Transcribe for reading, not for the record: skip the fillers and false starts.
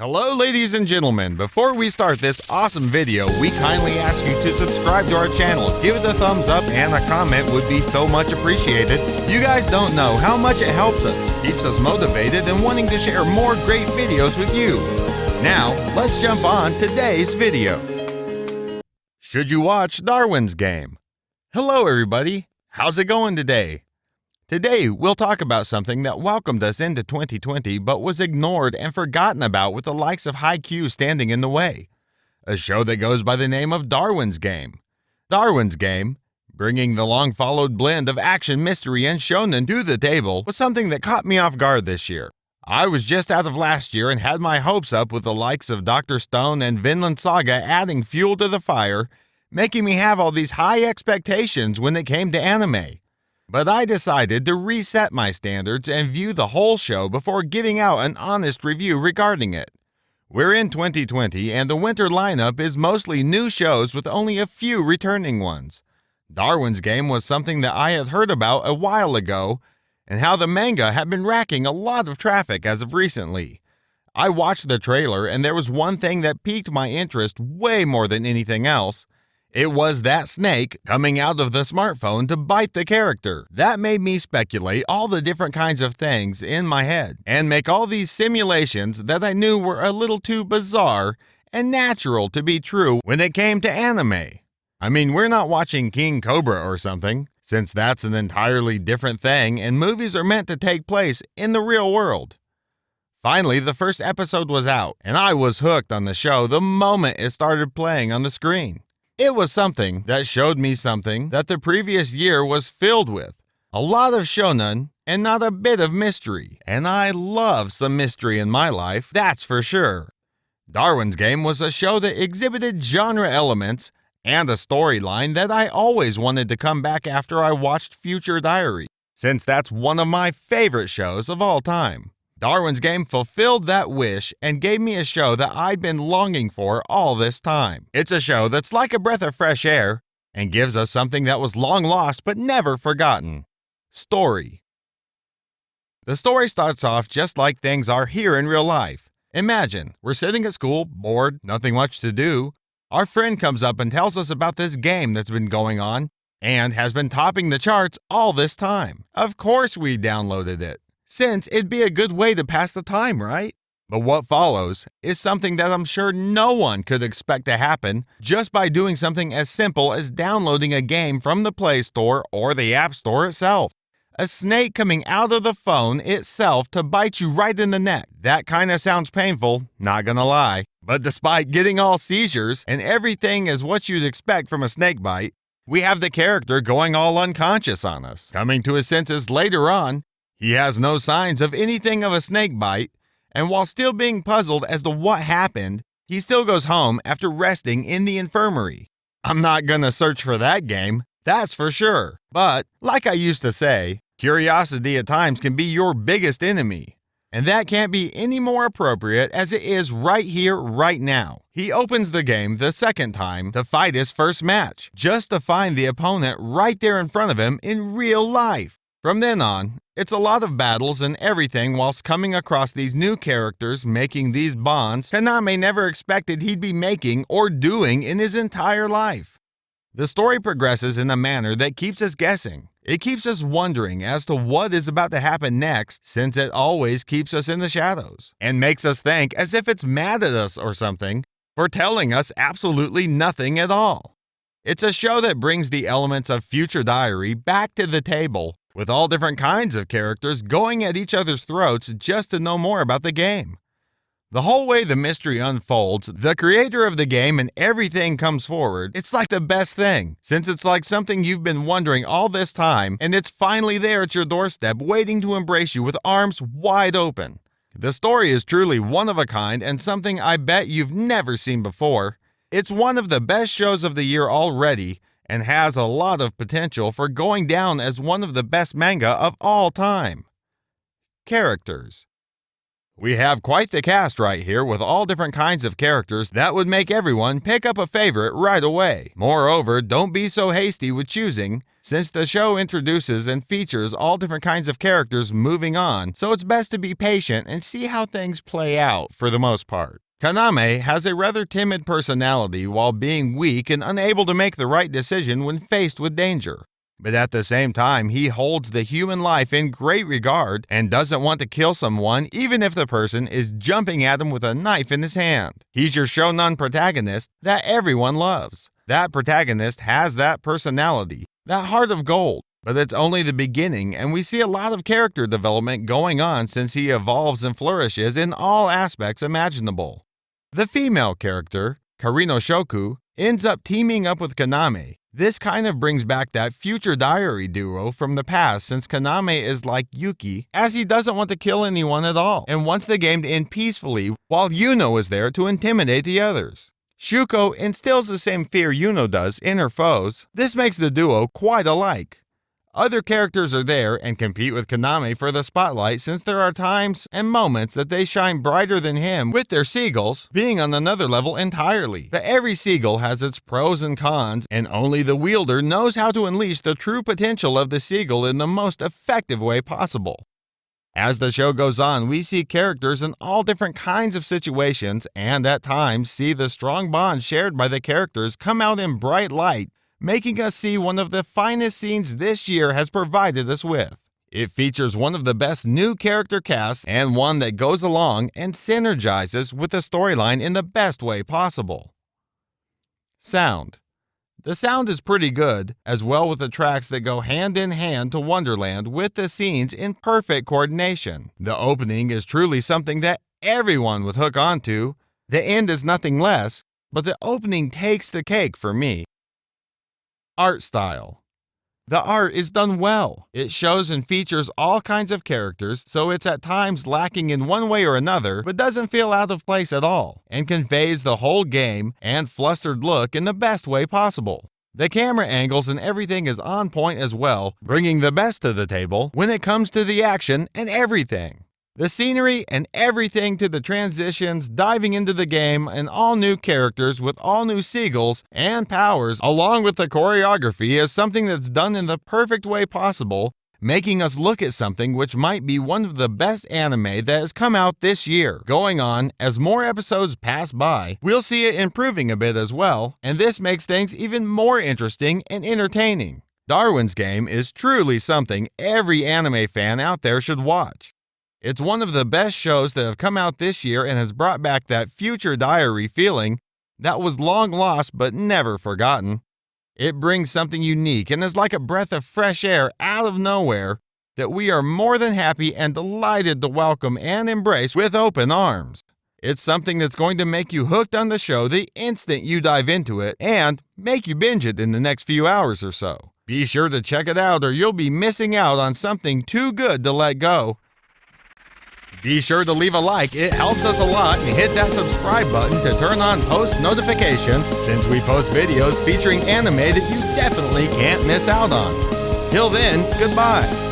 Hello ladies and gentlemen, before we start this awesome video, we kindly ask you to subscribe to our channel, give it a thumbs up, and a comment would be so much appreciated. You guys don't know how much it helps us, keeps us motivated and wanting to share more great videos with you. Now, let's jump on today's video. Should you watch Darwin's Game? Hello everybody, how's it going today? Today, we'll talk about something that welcomed us into 2020 but was ignored and forgotten about with the likes of Haikyuu standing in the way. A show that goes by the name of Darwin's Game. Darwin's Game, bringing the long-followed blend of action, mystery, and shonen to the table, was something that caught me off guard this year. I was just out of last year and had my hopes up with the likes of Dr. Stone and Vinland Saga adding fuel to the fire, making me have all these high expectations when it came to anime. But I decided to reset my standards and view the whole show before giving out an honest review regarding it. We're in 2020 and the winter lineup is mostly new shows with only a few returning ones. Darwin's Game was something that I had heard about a while ago and how the manga had been racking a lot of traffic as of recently. I watched the trailer and there was one thing that piqued my interest way more than anything else. It was that snake coming out of the smartphone to bite the character. That made me speculate all the different kinds of things in my head and make all these simulations that I knew were a little too bizarre and natural to be true when it came to anime. I mean, we're not watching King Cobra or something, since that's an entirely different thing and movies are meant to take place in the real world. Finally, the first episode was out and I was hooked on the show the moment it started playing on the screen. It was something that showed me something that the previous year was filled with. A lot of shonen and not a bit of mystery. And I love some mystery in my life, that's for sure. Darwin's Game was a show that exhibited genre elements and a storyline that I always wanted to come back after I watched Future Diary, since that's one of my favorite shows of all time. Darwin's Game fulfilled that wish and gave me a show that I'd been longing for all this time. It's a show that's like a breath of fresh air and gives us something that was long lost but never forgotten. Story. The story starts off just like things are here in real life. Imagine, we're sitting at school, bored, nothing much to do. Our friend comes up and tells us about this game that's been going on and has been topping the charts all this time. Of course we downloaded it, since it'd be a good way to pass the time, right? But what follows is something that I'm sure no one could expect to happen just by doing something as simple as downloading a game from the Play Store or the App Store itself. A snake coming out of the phone itself to bite you right in the neck. That kinda sounds painful, not gonna lie. But despite getting all seizures and everything is what you'd expect from a snake bite, we have the character going all unconscious on us. Coming to his senses later on, he has no signs of anything of a snake bite, and while still being puzzled as to what happened, he still goes home after resting in the infirmary. I'm not gonna search for that game, that's for sure. But, like I used to say, curiosity at times can be your biggest enemy. And that can't be any more appropriate as it is right here, right now. He opens the game the second time to fight his first match, just to find the opponent right there in front of him in real life. From then on, it's a lot of battles and everything whilst coming across these new characters making these bonds Kaname never expected he'd be making or doing in his entire life. The story progresses in a manner that keeps us guessing. It keeps us wondering as to what is about to happen next, since it always keeps us in the shadows and makes us think as if it's mad at us or something for telling us absolutely nothing at all. It's a show that brings the elements of Future Diary back to the table, with all different kinds of characters going at each other's throats just to know more about the game. The whole way the mystery unfolds, the creator of the game and everything comes forward, it's like the best thing, since it's like something you've been wondering all this time and it's finally there at your doorstep waiting to embrace you with arms wide open. The story is truly one of a kind and something I bet you've never seen before. It's one of the best shows of the year already, and has a lot of potential for going down as one of the best manga of all time. Characters. We have quite the cast right here with all different kinds of characters that would make everyone pick up a favorite right away. Moreover, don't be so hasty with choosing, since the show introduces and features all different kinds of characters moving on, so it's best to be patient and see how things play out for the most part. Kaname has a rather timid personality while being weak and unable to make the right decision when faced with danger. But at the same time, he holds the human life in great regard and doesn't want to kill someone even if the person is jumping at him with a knife in his hand. He's your shonen protagonist that everyone loves. That protagonist has that personality, that heart of gold. But it's only the beginning, and we see a lot of character development going on since he evolves and flourishes in all aspects imaginable. The female character, Karino Shoku, ends up teaming up with Kaname. This kind of brings back that future diary duo from the past, since Kaname is like Yuki, as he doesn't want to kill anyone at all and wants the game to end peacefully, while Yuno is there to intimidate the others. Shuko instills the same fear Yuno does in her foes. This makes the duo quite alike. Other characters are there and compete with Kaname for the spotlight, since there are times and moments that they shine brighter than him, with their seagulls being on another level entirely. But every seagull has its pros and cons, and only the wielder knows how to unleash the true potential of the seagull in the most effective way possible. As the show goes on, we see characters in all different kinds of situations, and at times see the strong bond shared by the characters come out in bright light, making us see one of the finest scenes this year has provided us with. It features one of the best new character casts and one that goes along and synergizes with the storyline in the best way possible. Sound. The sound is pretty good, as well with the tracks that go hand in hand to Wonderland with the scenes in perfect coordination. The opening is truly something that everyone would hook onto. The end is nothing less, but the opening takes the cake for me. Art style. The art is done well. It shows and features all kinds of characters, so it's at times lacking in one way or another, but doesn't feel out of place at all, and conveys the whole game and flustered look in the best way possible. The camera angles and everything is on point as well, bringing the best to the table when it comes to the action and everything. The scenery and everything to the transitions, diving into the game, and all new characters with all new seagulls and powers, along with the choreography, is something that's done in the perfect way possible, making us look at something which might be one of the best anime that has come out this year. Going on, as more episodes pass by, we'll see it improving a bit as well, and this makes things even more interesting and entertaining. Darwin's Game is truly something every anime fan out there should watch. It's one of the best shows that have come out this year and has brought back that future diary feeling that was long lost but never forgotten. It brings something unique and is like a breath of fresh air out of nowhere that we are more than happy and delighted to welcome and embrace with open arms. It's something that's going to make you hooked on the show the instant you dive into it and make you binge it in the next few hours or so. Be sure to check it out or you'll be missing out on something too good to let go. Be sure to leave a like, it helps us a lot, and hit that subscribe button to turn on post notifications since we post videos featuring anime that you definitely can't miss out on. Till then, goodbye.